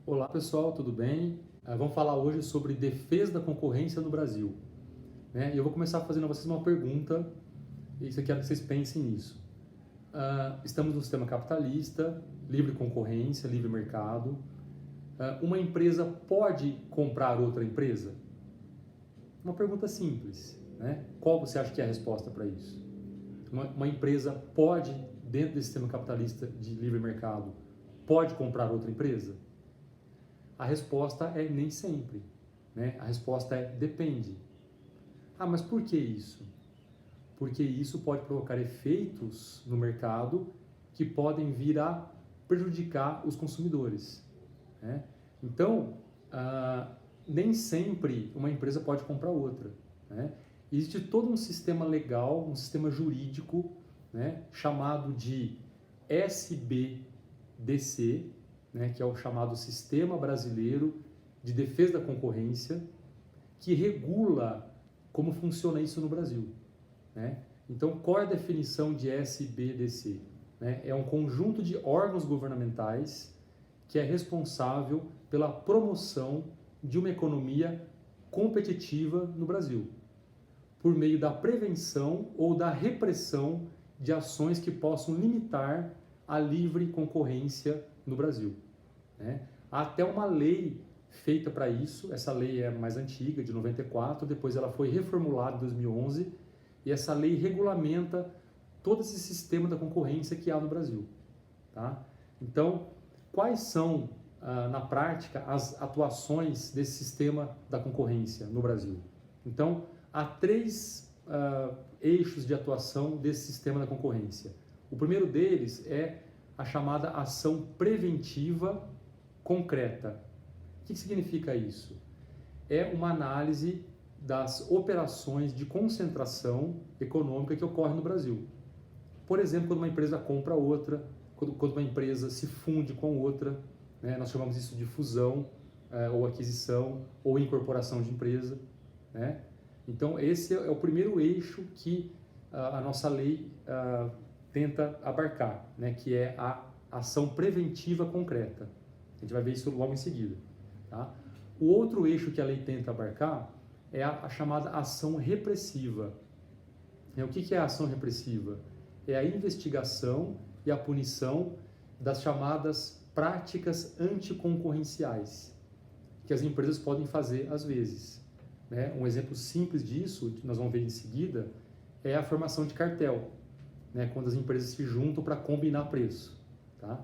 Olá pessoal, tudo bem? Vamos falar hoje sobre defesa da concorrência no Brasil. E eu vou começar fazendo a vocês uma pergunta e eu quero que vocês pensem nisso. Estamos num sistema capitalista, livre concorrência, livre mercado. Uma empresa pode comprar outra empresa? Uma pergunta simples, né? Qual você acha que é a resposta para isso? Uma empresa pode, dentro desse sistema capitalista de livre mercado, pode comprar outra empresa? A resposta é nem sempre, né? A resposta é depende. Mas por que isso? Porque isso pode provocar efeitos no mercado que podem vir a prejudicar os consumidores, né? Então, nem sempre uma empresa pode comprar outra, né? Existe todo um sistema legal, um sistema jurídico, né, chamado de SBDC, né, que é o chamado Sistema Brasileiro de Defesa da Concorrência, que regula como funciona isso no Brasil, né? Então, qual é a definição de SBDC? É um conjunto de órgãos governamentais que é responsável pela promoção de uma economia competitiva no Brasil, por meio da prevenção ou da repressão de ações que possam limitar a livre concorrência no Brasil, né? Há até uma lei feita para isso. Essa lei é mais antiga, de 94, depois ela foi reformulada em 2011, e essa lei regulamenta todo esse sistema da concorrência que há no Brasil, tá? Então, quais são, na prática, as atuações desse sistema da concorrência no Brasil? Então, há três eixos de atuação desse sistema da concorrência. O primeiro deles é a chamada ação preventiva concreta. O que significa isso? É uma análise das operações de concentração econômica que ocorrem no Brasil. Por exemplo, quando uma empresa compra outra, quando uma empresa se funde com outra, né? Nós chamamos isso de fusão, ou aquisição, ou incorporação de empresa, né? Então, esse é o primeiro eixo que a nossa lei tenta abarcar, né? Que é a ação preventiva concreta. A gente vai ver isso logo em seguida, tá? O outro eixo que a lei tenta abarcar é a chamada ação repressiva. O que é a ação repressiva? É a investigação e a punição das chamadas práticas anticoncorrenciais, que as empresas podem fazer às vezes, né? Um exemplo simples disso, que nós vamos ver em seguida, é a formação de cartel, né? Quando as empresas se juntam para combinar preço, tá?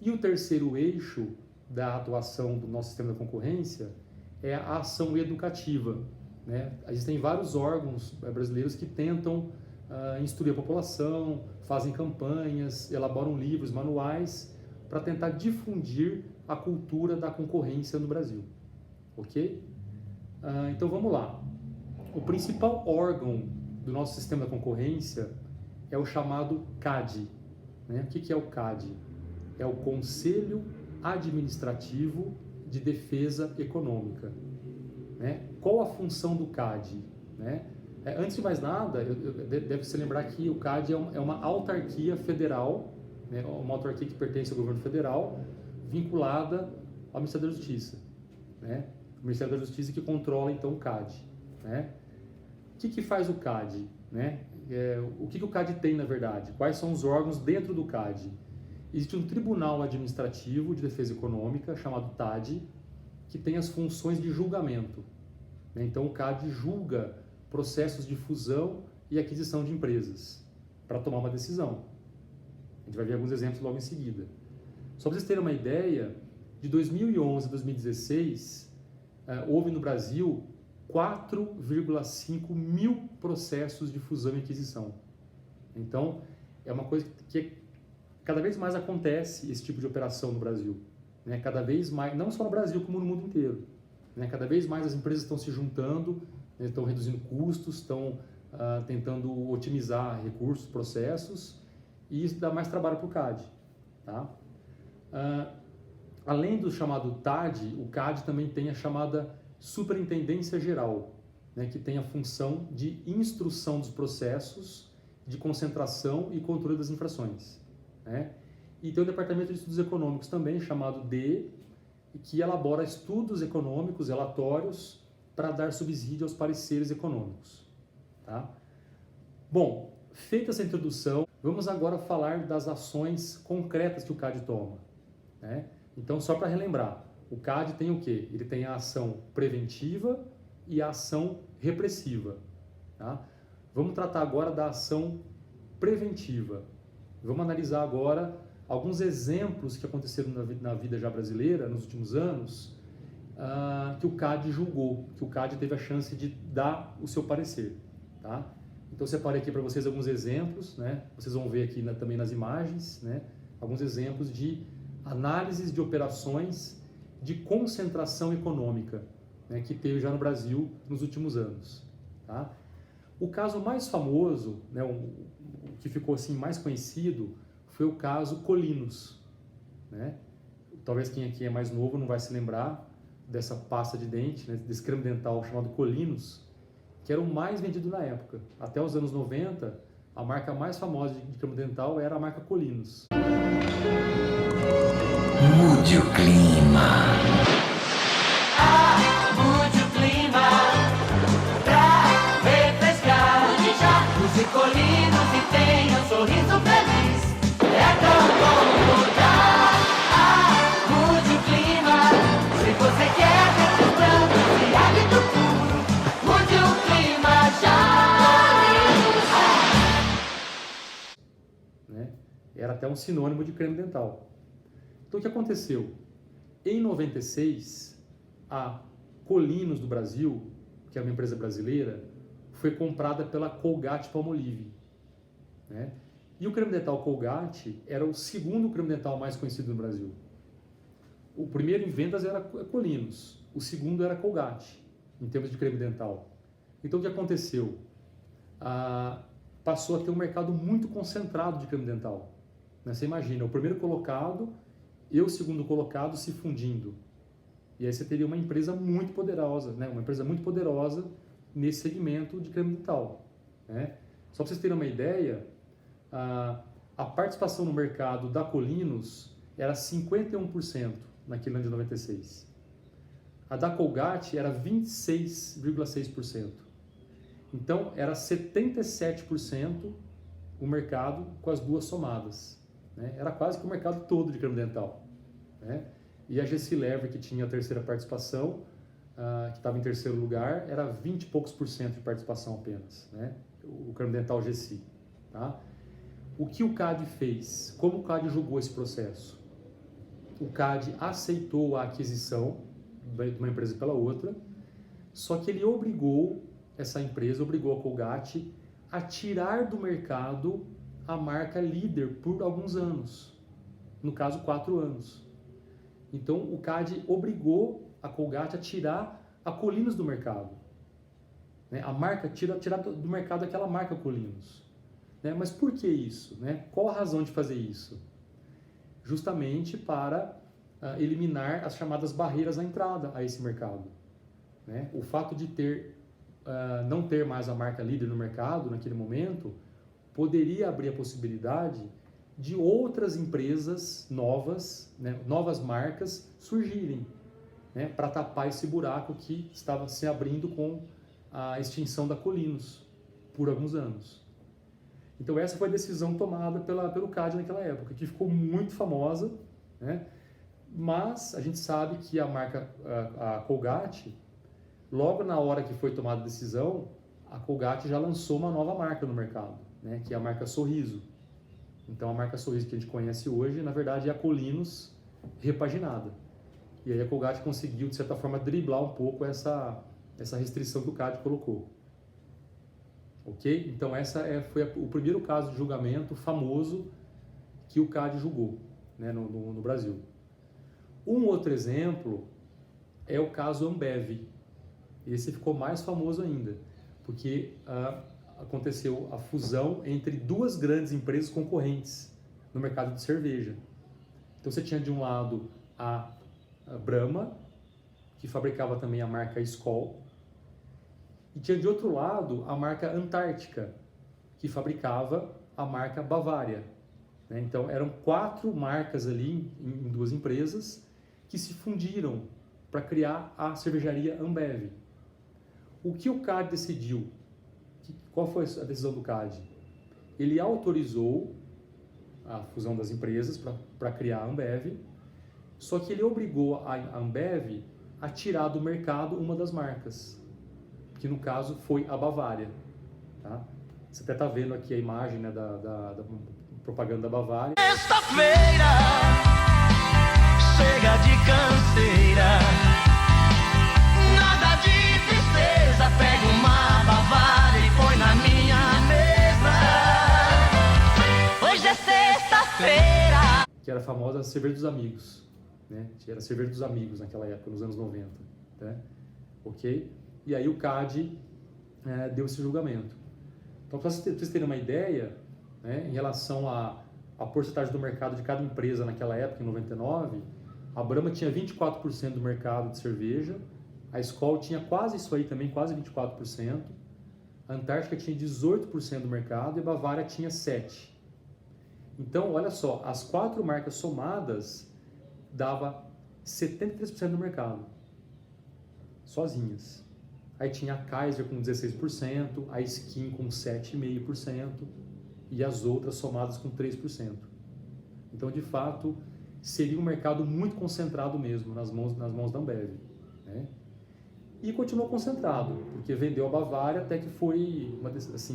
E o terceiro eixo da atuação do nosso sistema da concorrência é a ação educativa, né? Existem vários órgãos brasileiros que tentam instruir a população, fazem campanhas, elaboram livros, manuais, para tentar difundir a cultura da concorrência no Brasil, ok? Então vamos lá. O principal órgão do nosso sistema da concorrência é o chamado CADE, né? O que é o CADE? É o Conselho Administrativo de Defesa Econômica, né? Qual a função do CADE, né? Antes de mais nada, deve-se lembrar que o CADE é uma autarquia federal, né? Uma autarquia que pertence ao governo federal, vinculada ao Ministério da Justiça, né? O Ministério da Justiça que controla, então, o CADE, né? O que faz o CADE, né? O que o CADE tem, na verdade? Quais são os órgãos dentro do CADE? Existe um Tribunal Administrativo de Defesa Econômica, chamado TAD, que tem as funções de julgamento, né? Então, o CAD julga processos de fusão e aquisição de empresas para tomar uma decisão. A gente vai ver alguns exemplos logo em seguida. Só para vocês terem uma ideia, de 2011 a 2016, houve no Brasil 4,5 mil processos de fusão e aquisição. Então, é uma coisa que cada vez mais acontece, esse tipo de operação no Brasil, né? Cada vez mais, não só no Brasil, como no mundo inteiro, né? Cada vez mais as empresas estão se juntando, né? Estão reduzindo custos, estão tentando otimizar recursos, processos, e isso dá mais trabalho para o CAD, tá? Além do chamado TAD, o CAD também tem a chamada Superintendência Geral, né? Que tem a função de instrução dos processos, de concentração e controle das infrações, né? E tem o Departamento de Estudos Econômicos também, chamado DE, que elabora estudos econômicos, relatórios, para dar subsídio aos pareceres econômicos. Tá? Bom, feita essa introdução, vamos agora falar das ações concretas que o CAD toma. Né? Então, só para relembrar, o CAD tem o quê? Ele tem a ação preventiva e a ação repressiva. Tá? Vamos tratar agora da ação preventiva. Vamos analisar agora alguns exemplos que aconteceram na vida já brasileira nos últimos anos, que o CAD julgou, que o CAD teve a chance de dar o seu parecer. Tá? Então, eu separei aqui para vocês alguns exemplos, né? Vocês vão ver aqui também nas imagens, né? Alguns exemplos de análises de operações de concentração econômica, né? Que teve já no Brasil nos últimos anos. Tá? O caso mais famoso, né? O que ficou assim mais conhecido, foi o caso Colinos. Né? Talvez quem aqui é mais novo não vai se lembrar dessa pasta de dente, né? Desse creme dental chamado Colinos, que era o mais vendido na época. Até os anos 90, a marca mais famosa de creme dental era a marca Colinos. Mude o clima. Mude o clima pra refrescar. Mude já. Use Colinos e tenha um sorriso feliz. É tão bom mudar. Mude o clima. Se você quer refrescando e hábito puro, mude o clima já. Né? Era até um sinônimo de creme dental. Então, o que aconteceu? Em 96, a Colinos do Brasil, que é uma empresa brasileira, foi comprada pela Colgate-Palmolive. Né? E o creme dental Colgate era o segundo creme dental mais conhecido no Brasil. O primeiro em vendas era Colinos, o segundo era Colgate, em termos de creme dental. Então, o que aconteceu? Passou a ter um mercado muito concentrado de creme dental. Né? Você imagina, o primeiro colocado e o segundo colocado se fundindo. E aí você teria uma empresa muito poderosa, né? Uma empresa muito poderosa nesse segmento de creme dental. Né? Só para vocês terem uma ideia, a participação no mercado da Colinos era 51% naquele ano de 96. A da Colgate era 26,6%. Então, era 77% o mercado com as duas somadas. Né? Era quase que o mercado todo de creme dental. Né? E a Gessi-Lever, que tinha a terceira participação, que estava em terceiro lugar, era 20 e poucos % de participação apenas. Né? O creme dental Gessi. Tá? O que o CAD fez? Como o CAD julgou esse processo? O CAD aceitou a aquisição de uma empresa pela outra, só que ele obrigou essa empresa, obrigou a Colgate a tirar do mercado a marca líder por alguns anos, no caso 4 anos. Então o CAD obrigou a Colgate a tirar a Colinos do mercado. Né? A marca, tirar do mercado aquela marca Colinos. Né? Mas por que isso? Né? Qual a razão de fazer isso? Justamente para eliminar as chamadas barreiras à entrada a esse mercado. Né? O fato de não ter mais a marca líder no mercado naquele momento poderia abrir a possibilidade de outras empresas novas, né, novas marcas surgirem, né, para tapar esse buraco que estava se abrindo com a extinção da Colinos por alguns anos. Então essa foi a decisão tomada pelo CAD naquela época, que ficou muito famosa, né? Mas a gente sabe que a marca, a Colgate, logo na hora que foi tomada a decisão, a Colgate já lançou uma nova marca no mercado, né? Que é a marca Sorriso. Então a marca Sorriso que a gente conhece hoje, na verdade, é a Colinos repaginada. E aí a Colgate conseguiu, de certa forma, driblar um pouco essa restrição que o CAD colocou. Ok? Então foi o primeiro caso de julgamento famoso que o CAD julgou, né, no Brasil. Um outro exemplo é o caso Ambev. Esse ficou mais famoso ainda, porque aconteceu a fusão entre duas grandes empresas concorrentes no mercado de cerveja. Então você tinha de um lado a Brahma, que fabricava também a marca Skol, e tinha de outro lado a marca Antártica, que fabricava a marca Bavária. Né? Então eram 4 marcas ali em 2 empresas, que se fundiram para criar a cervejaria Ambev. O que o CAD decidiu? Qual foi a decisão do CAD? Ele autorizou a fusão das empresas para criar a Ambev, só que ele obrigou a Ambev a tirar do mercado uma das marcas, que no caso foi a Bavária. Tá? Você até está vendo aqui a imagem, né, da propaganda da Bavária. Sexta-feira, chega de canseira, nada de tristeza, pega uma Bavária e põe na minha mesa. Hoje é sexta-feira. Que era a famosa cerveja dos amigos, né? Era a cerveja dos amigos naquela época, nos anos 90, né? Ok? E aí o CAD deu esse julgamento. Então, para vocês terem uma ideia, né, em relação à porcentagem do mercado de cada empresa naquela época, em 99, a Brahma tinha 24% do mercado de cerveja, a Skol tinha quase isso aí também, quase 24%, a Antártica tinha 18% do mercado e a Bavária tinha 7%. Então, olha só, as 4 marcas somadas dava 73% do mercado, sozinhas. Aí tinha a Kaiser com 16%, a Skin com 7,5% e as outras somadas com 3%. Então, de fato, seria um mercado muito concentrado mesmo nas mãos da Ambev, né? E continuou concentrado, porque vendeu a Bavária até que foi,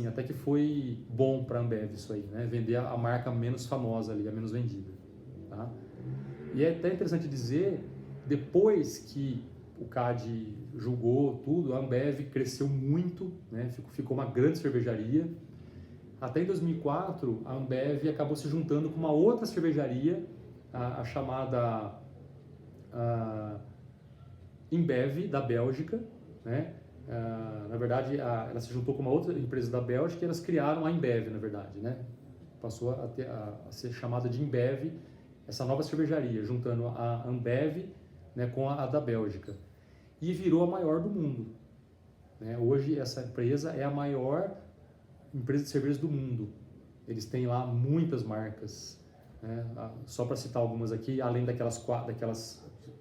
até que foi bom para a Ambev isso aí, né? Vender a marca menos famosa ali, a menos vendida, tá? E é até interessante dizer, depois que o CAD julgou tudo, a Ambev cresceu muito, né? Ficou uma grande cervejaria. Até em 2004, a Ambev acabou se juntando com uma outra cervejaria, a chamada InBev, da Bélgica, né? Na verdade, ela se juntou com uma outra empresa da Bélgica e elas criaram a InBev, na verdade, né? Passou a ser chamada de InBev, essa nova cervejaria, juntando a Ambev, né, com a da Bélgica. E virou a maior do mundo, né? Hoje, essa empresa é a maior empresa de cervejas do mundo. Eles têm lá muitas marcas, né? Só para citar algumas aqui, além daquelas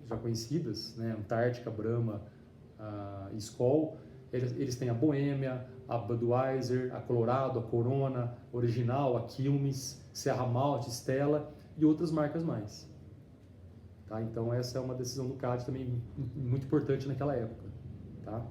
já conhecidas, né? Antártica, Brahma, Skol, eles têm a Boêmia, a Budweiser, a Colorado, a Corona, Original, a Quilmes, Serra Malte, Stella e outras marcas mais. Tá? Então essa é uma decisão do CAD também muito importante naquela época. Tá?